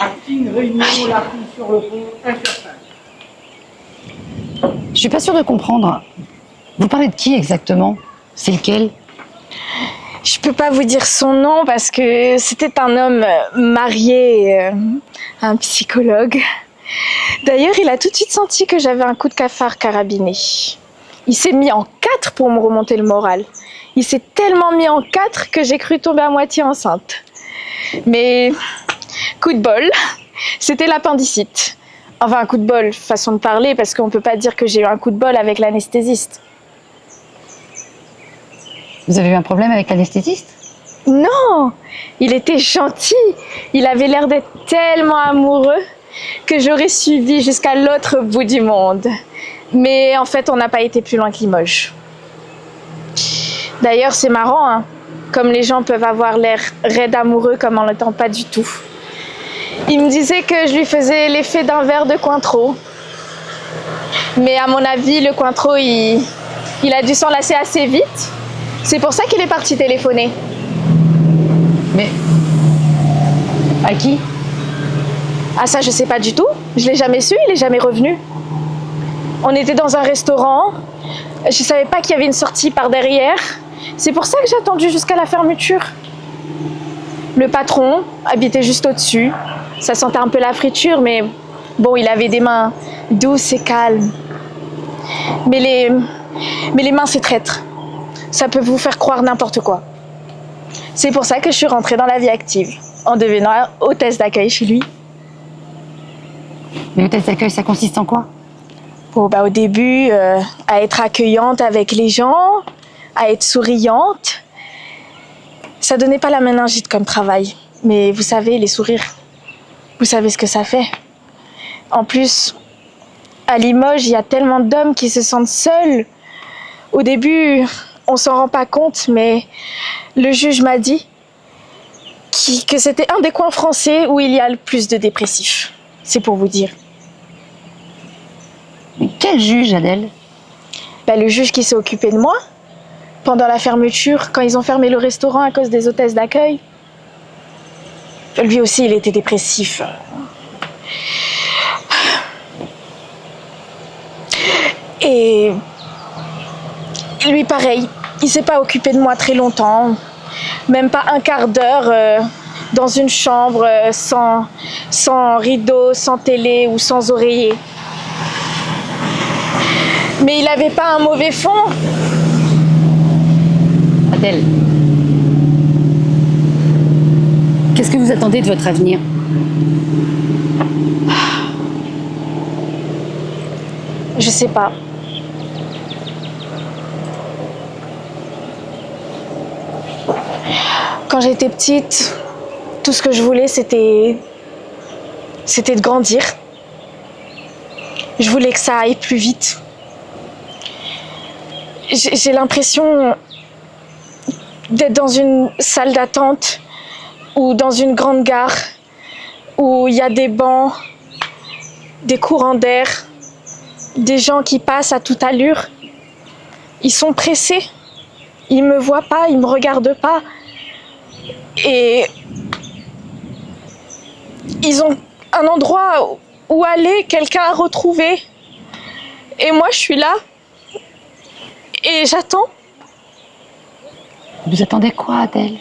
Acting, réunion, la fille sur le pont, 1 sur 5. Je suis pas sûre de comprendre. Vous parlez de qui exactement? C'est lequel? Je peux pas vous dire son nom parce que c'était un homme marié, un psychologue. D'ailleurs, il a tout de suite senti que j'avais un coup de cafard carabiné. Il s'est mis en 4 pour me remonter le moral. Il s'est tellement mis en 4 que j'ai cru tomber à moitié enceinte. Mais coup de bol, c'était l'appendicite. Enfin, un coup de bol, façon de parler, parce qu'on peut pas dire que j'ai eu un coup de bol avec l'anesthésiste. Vous avez eu un problème avec l'anesthésiste? Non, il était gentil. Il avait l'air d'être tellement amoureux que j'aurais suivi jusqu'à l'autre bout du monde. Mais en fait, on n'a pas été plus loin que Limoges. D'ailleurs, c'est marrant, hein, comme les gens peuvent avoir l'air raides amoureux comme en l'étant pas du tout. Il me disait que je lui faisais l'effet d'un verre de Cointreau. Mais à mon avis, le Cointreau, il a dû s'enlacer assez vite. C'est pour ça qu'il est parti téléphoner. Mais à qui? Ah ça, je sais pas du tout. Je l'ai jamais su, il est jamais revenu. On était dans un restaurant. Je savais pas qu'il y avait une sortie par derrière. C'est pour ça que j'ai attendu jusqu'à la fermeture. Le patron habitait juste au-dessus. Ça sentait un peu la friture, mais bon, il avait des mains douces et calmes. Mais les mains, c'est traître. Ça peut vous faire croire n'importe quoi. C'est pour ça que je suis rentrée dans la vie active, en devenant hôtesse d'accueil chez lui. Mais hôtesse d'accueil, ça consiste en quoi? Bon, au début, à être accueillante avec les gens, à être souriante. Ça donnait pas la méningite comme travail. Mais vous savez, les sourires, vous savez ce que ça fait. En plus, à Limoges, il y a tellement d'hommes qui se sentent seuls. Au début, on s'en rend pas compte, mais le juge m'a dit que c'était un des coins français où il y a le plus de dépressifs. C'est pour vous dire. Mais quel juge, Adèle? Le juge qui s'est occupé de moi pendant la fermeture, quand ils ont fermé le restaurant à cause des hôtesses d'accueil. Lui aussi, il était dépressif. Et lui, pareil, il s'est pas occupé de moi très longtemps, même pas un quart d'heure dans une chambre sans rideau, sans télé ou sans oreiller. Mais il avait pas un mauvais fond. Adèle, qu'est-ce que vous attendez de votre avenir? Je sais pas. Quand j'étais petite, tout ce que je voulais, c'était de grandir. Je voulais que ça aille plus vite. J'ai l'impression d'être dans une salle d'attente ou dans une grande gare où il y a des bancs, des courants d'air, des gens qui passent à toute allure. Ils sont pressés. Ils me voient pas, ils me regardent pas. Et ils ont un endroit où aller, quelqu'un à retrouver. Et moi, je suis là. Et j'attends. Vous attendez quoi, Adèle?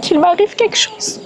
Qu'il m'arrive quelque chose.